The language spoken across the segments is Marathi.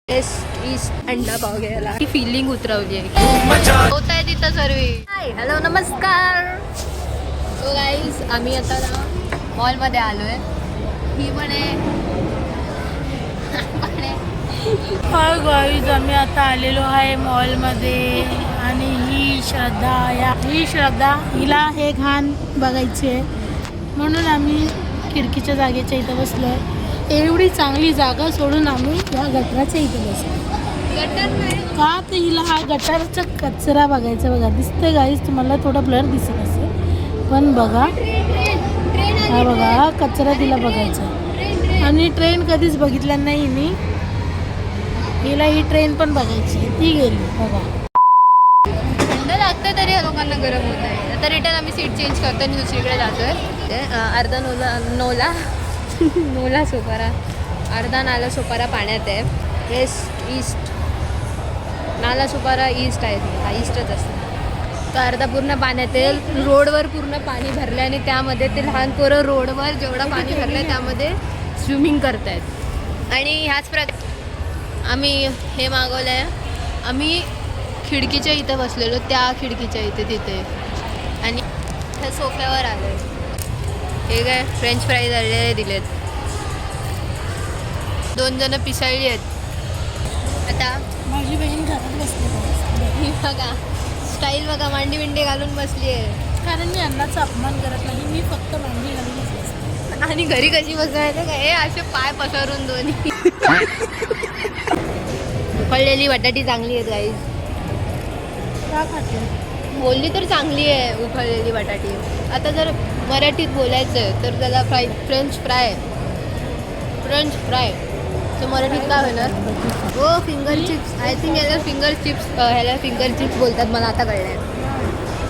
वेस्ट ईस्ट अंडा पाव घ्यायला ती फिलिंग उतरवली आहे. होत आहे तिथं सर्व. हाय हॅलो नमस्कार. सो गाईज आम्ही आता ना मॉलमध्ये आलो आहे. ही पण आहे. हाय गाईज आम्ही आता आलेलो आहे मॉलमध्ये आणि ही श्रद्धा हिला हे घाण बघायची आहे म्हणून आम्ही खिडकीच्या जागेच्या इथं बसलो आहे. एवढी चांगली जागा सोडून आम्ही या गटाराच्या इथं बसलो. गटर नाही का तर हिला हा गटारचा कचरा बघायचा. बघा दिसतंय गाईज, तुम्हाला थोडा ब्लर दिसत असेल पण बघा हा बघा हा कचरा तिला बघायचा. आणि ट्रेन कधीच बघितला नाही मी. हिला ही ट्रेन पण बघायची, ती गेली बघा. थंड लागतं तरी लोकांना गरम होत आहे. आता रिटर्न आम्ही सीट चेंज करतो आणि दुसरीकडे जातोय. अर्धा नोला सोपारा अर्धा नाला सोपारा पाण्यात आहे. West east Nala Sopara east आहे. हा ईस्टच असतो. तो अर्धा पूर्ण पाण्यात आहे. रोडवर पूर्ण पाणी भरलं आणि त्यामध्ये ते लहान पोरं रोडवर जेवढं पाणी भरलं आहे त्यामध्ये स्विमिंग करत आहेत. आणि ह्याच आम्ही हे मागवलं आहे. आम्ही खिडकीच्या इथं बसलेलो, त्या खिडकीच्या तिथे आणि त्या सोफ्यावर आलो आहे. हे काय फ्रेंच फ्राईज आलेले दिलेत. 2 जण पिसाळली आहेत. आता माझी बहीण घरात बसली बघा स्टाईल बघा, मांडी बिंडी घालून बसली आहे. कारण मी अन्नाचा अपमान करत नाही, मी फक्त मांडी घालूनच बसते. आणि घरी कशी बसवायचं का हे असे पाय पसरून दोन्ही. उकळलेली बटाटी चांगली आहेत गाईज. का खाते? बोलली तर चांगली आहे उकळलेली बटाटी. आता जर मराठीत बोलायचं आहे तर त्याला फ्रेंच फ्राय तर मराठीत काय होणार? हो फिंगर चिप्स. आय थिंक ह्याला फिंगर चिप्स बोलतात. मला आता कळलं आहे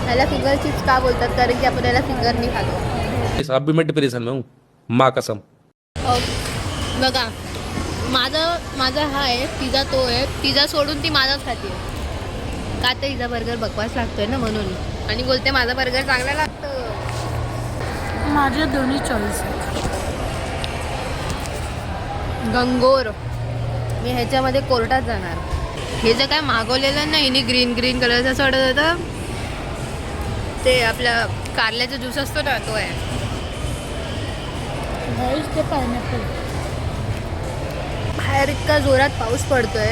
ह्याला फिंगर चिप्स का बोलतात, कारण की आपण याला फिंगरनी खातो. अब भी मैं डिप्रेशन में हूँ, माँ कसम. बघा माझा हा आहे पिझ्झा, तो आहे पिझ्झा सोडून ती माझाच खाते. का तर हिचा बर्गर बकवास लागतोय ना म्हणून. आणि बोलते माझा बर्गर चांगला लागतं. माझ्या दोन्ही चॉईस आहेत. गंगोर मी ह्याच्यामध्ये कोर्टात जाणार. हे जे काय मागवलेलं ना हिने ग्रीन कलरचं असं वाटत होतं ते आपल्या कारल्याचा ज्यूस असतो ना, तो आहे. गाईज ते पायनॅपल. बाहेर इतका जोरात पाऊस पडतोय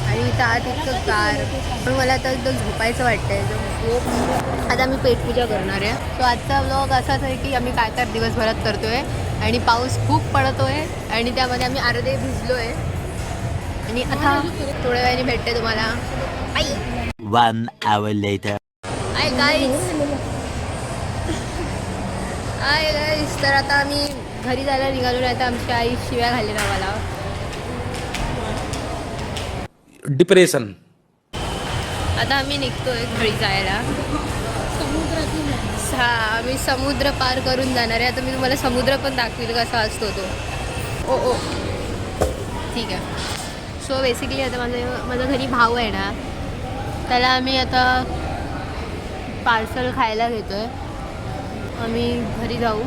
आणि इथं आत इतकं गार, पण मला आता एकदम झोपायचं वाटतंय. झोप. आता मी पेटपूजा करणार आहे. तो आजचा व्लॉग असाच आहे की आम्ही काय तर दिवसभरात करतोय आणि पाऊस खूप पडतोय आणि त्यामध्ये आम्ही अर्धे भिजलोय. आणि आता थोड्या वेळाने भेटते तुम्हाला. आई 1 hour later. Hi guys. तर आता आम्ही घरी जायला निघालो. नाही तर आमची आई शिव्या घालेल आम्हाला. डिप्रेशन. आता आम्ही निघतोय घरी जायला. आम्ही समुद्र पार करून जाणार आहे. आता मी तुम्हाला समुद्र पण दाखवेल कसा असतो तो. ओ ठीक आहे. सो बेसिकली आता माझा घरी भाऊ आहे ना, त्याला आम्ही आता पार्सल खायला घेतो आहे. आम्ही घरी जाऊ.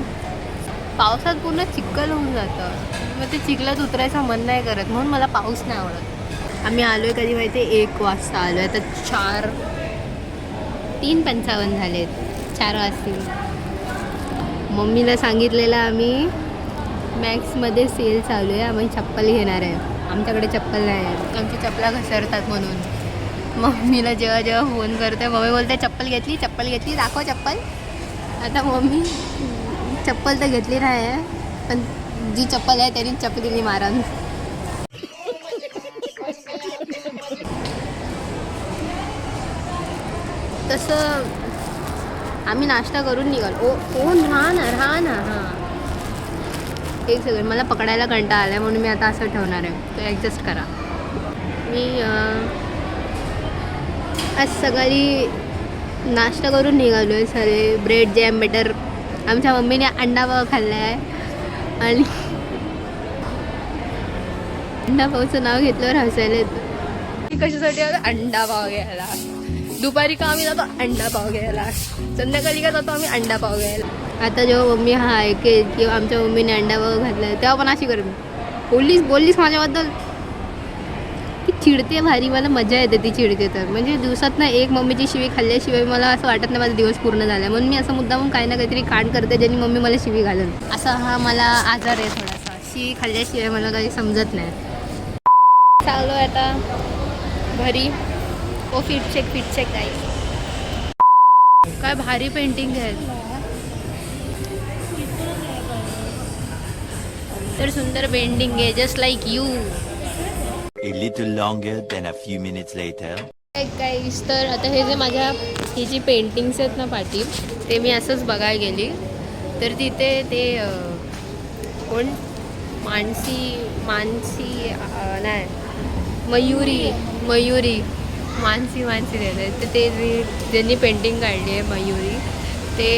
पावसात पूर्ण चिखल होऊन जातं, मग ते चिखलात उतरायचं मन नाही करत, म्हणून मला पाऊस नाही आवडत. आम्ही आलो आहे कधी माहिती आहे 1 वाजता आलो आहे. तर 3:55 झालेत. 4 वाजतील. मम्मीला सांगितलेलं आम्ही मॅक्समध्ये सेल चालू आहे, आम्ही चप्पल घेणार आहे. आमच्याकडे चप्पल नाही आहे, आमची चप्पला घसरतात म्हणून. मम्मीला जेव्हा फोन करते मम्मी बोलते चप्पल घेतली दाखव चप्पल. आता मम्मी चप्पल तर घेतली नाही आहे, पण जी चप्पल आहे त्यांनी चप्पलीने मारान. तसं आम्ही नाश्ता करून निघालो. राहा ना हां एक सेकंड. मला पकडायला कंटाळा आला आहे म्हणून मी आता असं ठेवणार आहे, तो ॲडजस्ट करा. मी आज सकाळी नाश्ता करून निघालो आहे. सारे ब्रेड जॅम बटर. आमच्या मम्मीने अंडा पाव खाल्ला आहे आणि अंडा पावचं नाव घेतल्यावर हसायला येतं. कशासाठी अंडा पाव घ्यायला. दुपारी का आम्ही जातो अंडा पाव घ्यायला, संध्याकाळी का जातो आम्ही अंडा पाव घ्यायला. आता जेव्हा मम्मी हा ऐकेल किंवा आमच्या मम्मीने अंडा पाव घातला तेव्हा पण अशी करेल, बोललीस माझ्याबद्दल. ती चिडते भारी, मला मजा येते ती चिडते तर. म्हणजे दिवसातनं एक मम्मीची शिवी खाल्ल्याशिवाय मला असं वाटत नाही माझा दिवस पूर्ण झाला. म्हणून मी असं मुद्दामून काही ना काहीतरी कांड करते ज्यांनी मम्मी मला शिवी घालेल. असा हा मला आजार आहे थोडासा, शिवी खाल्ल्याशिवाय मला काही समजत नाही. चाललो आहे आता घरी. ओ फिट चेक काही काय भारी पेंटिंग आहे तर सुंदर पेंटिंग आहे, just like you. A little longer than a few minutes later. काय तर आता हे जे माझ्या ही जी पेंटिंग्स आहेत ना पाठी, ते मी असंच बघायला गेली तर तिथे ते कोण मानसी नाही मयुरी मानसी देत तर ते ज्यांनी पेंटिंग काढली आहे मयुरी, ते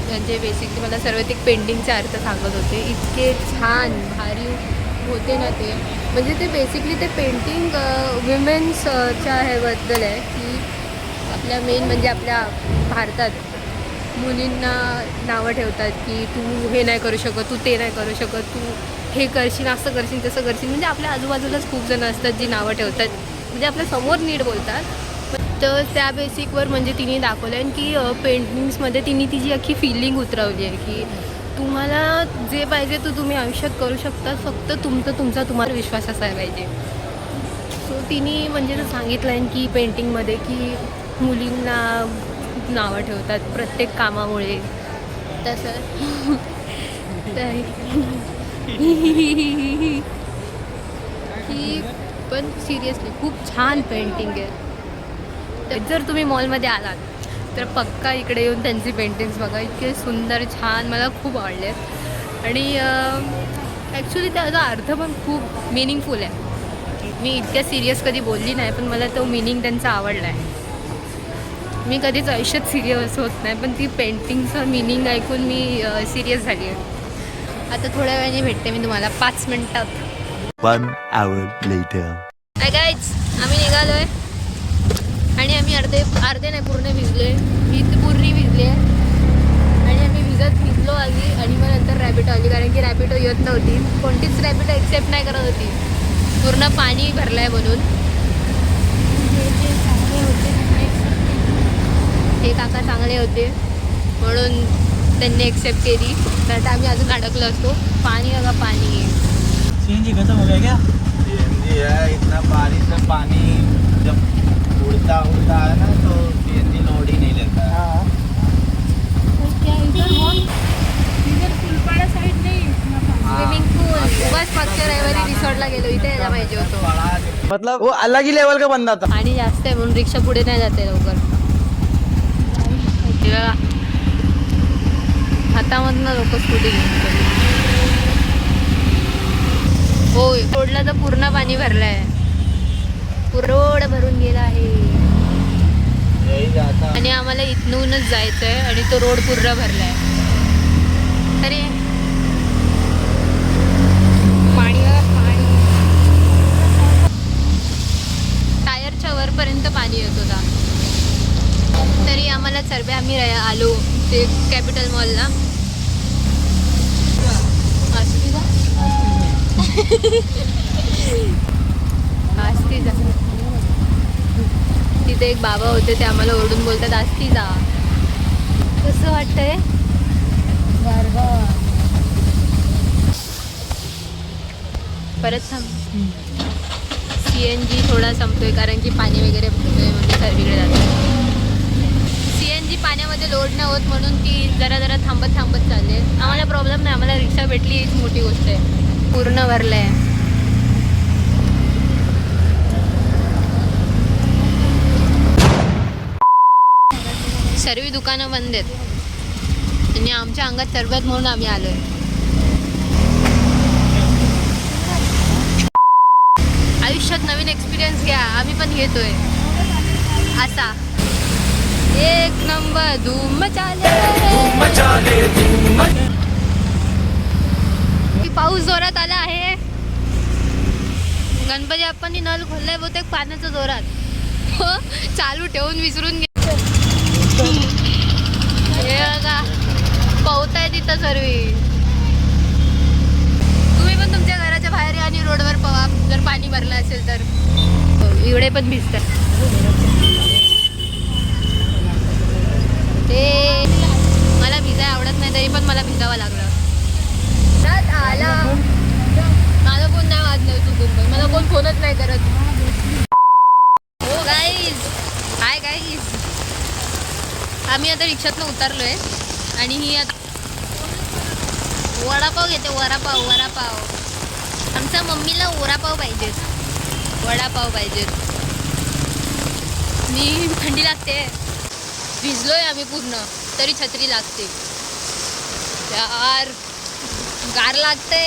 म्हणजे बेसिकली मला सर्वाधिक पेंटिंगचे अर्थ सांगत होते. इतके छान भारी होते ना ते. म्हणजे ते बेसिकली ते पेंटिंग विमेन्सच्या ह्याबद्दल आहे की आपल्या मेन म्हणजे आपल्या भारतात मुलींना नावं ठेवतात की तू हे नाही करू शकत, तू ते नाही करू शकत, तू हे करशील, असं करशील, तसं करशील. म्हणजे आपल्या आजूबाजूलाच खूप जण असतात जी नावं ठेवतात, म्हणजे आपल्या समोर नीट बोलतात. तर त्या बेसिकवर म्हणजे तिने दाखवलं आहे की पेंटिंग्समध्ये तिने तिची अख्खी फिलिंग उतरवली आहे की तुम्हाला जे पाहिजे ते तुम्ही आयुष्यात करू शकता, फक्त तुम्हाला विश्वास असायला पाहिजे. सो तिने म्हणजे सांगितलं आहे की पेंटिंगमध्ये की मुलींना नावं ठेवतात प्रत्येक कामामुळे. तसं ही पण सिरियसली खूप छान पेंटिंग आहे. तर जर तुम्ही मॉलमध्ये आलात तर पक्का इकडे येऊन त्यांची पेंटिंग्स बघा. इतके सुंदर छान मला खूप आवडले. आणि ॲक्च्युली त्याचा अर्थ पण खूप मिनिंगफुल आहे. मी इतक्या सिरियस कधी बोलली नाही, पण मला तो मिनिंग त्यांचा आवडला आहे. मी कधीच आयुष्यात सिरियस होत नाही, पण ती पेंटिंगचं मिनिंग ऐकून मी सिरियस झाली आहे. आता थोड्या वेळाने भेटते मी तुम्हाला 5 मिनिटात. 1 hour later. हाय गाईज, आम्ही निघालो आहे आणि आम्ही अर्धे नाही पूर्ण भिजले. मी पूर्ण भिजले आणि आम्ही भिजलो आली आणि मग नंतर रॅपिडो आली, कारण की रॅपिडो येत नव्हती. कोणतीच रॅपिडो एक्सेप्ट नाही करत होती, पूर्ण पाणी भरलं आहे म्हणून. हे काका चांगले होते म्हणून त्यांनी एक्सेप्ट केली, तर आम्ही अजून अडकलो असतो. पाणी बघा, पाणी. सीएनजी खत्म हो गया क्या? सीएनजी है, इतना बारिश में पानी जब उड़ता है ना तो सीएनजी लोड ही नहीं लेता है. हाँ. इधर फुलपाड़ा साइड नहीं स्विमिंग पूल. बस मागच्या रविवारी रिसॉर्टला गेलो, इथे यायला पाहिजे होतो. मतलब वो अलग ही लेवल का बंदा था. पाणी जास्त आहे म्हणून रिक्षा पुढे नाही जाते लवकर. हे बघा, हातामधनं लोक स्कूटी घेऊन. होय, रोडला तर पूर्ण पाणी भरलं आहे, रोड भरून गेला आहे. यही जाता आणि आम्हाला इथूनच जायचं आहे आणि तो रोड पूर्ण भरला आहे. अरे पाणी पाणी, टायरच्या वरपर्यंत पाणी येत होता. तरी आम्हाला सर्वे आम्ही आलो ते कॅपिटल मॉलला. तिथे एक बाबा होते, ते आम्हाला ओरडून बोलतात आस्ती जा. कसं वाटतंय? परत थांब. CNG थोडा संपतोय कारण की पाणी वगैरे भरतोय म्हणून सर्वीकडे जातो. CNG पाण्यामध्ये लोड नाही होत म्हणून ती जरा जरा थांबत चालले. आम्हाला प्रॉब्लेम नाही, आम्हाला रिक्षा भेटली हीच मोठी गोष्ट आहे. पूर्ण भरलं आहे. सर्व दुकानं बंद आहेत आणि आमच्या अंगात सरबत म्हणून आम्ही आलोय. आयुष्यात नवीन एक्सपिरियन्स घ्या, आम्ही पण घेतोय. असा एक नंबर धूम मचाले. पाऊस जोरात आला आहे. गणपती बाप्पांनी नळ खोललाय बहुतेक पाण्याच्या जोरात. चालू ठेवून विसरून हे बघा, पोहताय तिथं सर्व. तुम्ही पण तुमच्या घराच्या बाहेर या आणि रोडवर पवा जर पाणी भरलं असेल तर. इकडे पण भिजतात ते मला भिजायला आवडत नाही तरी पण मला भिजावं लागलं आला माझा फोन नाही वाजणार चुकून पण मला कोण फोनच नाही करत हो गाईज हाय गाईज आम्ही आता रिक्षातनं उतरलोय आणि ही आता वडापाव घेते वडापाव आमच्या मम्मीला वडापाव पाहिजेत वडापाव पाहिजेत मी थंडी लागते भिजलोय आम्ही पूर्ण तरी छत्री लागते यार गार लागते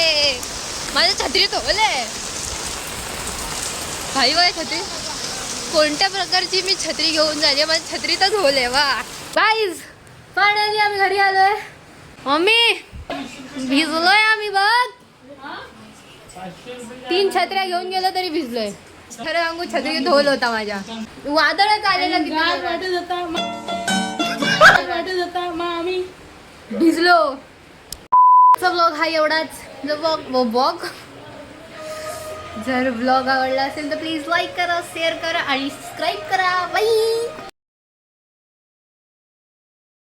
माझ्या छत्रीत ओले भाई बाय छत्री कोणत्या प्रकारची मी छत्री घेऊन झाली माझ्या छत्रीतच होले वा गाईज फायनली आम्ही घरी आलोय मम्मी भिजलोय आम्ही बघ 3 छत्र्या घेऊन गेलो तरी भिजलोय खरं सांगू छत्री धोल होता माझ्या वादळच आलेलं किती गार मोठं. वाटत होता मग आम्ही भिजलो ब्लॉग हा एवढाच जर ब्लॉग आवडला असेल तर प्लीज लाईक करा शेअर करा आणि सबस्क्राईब करा बाई.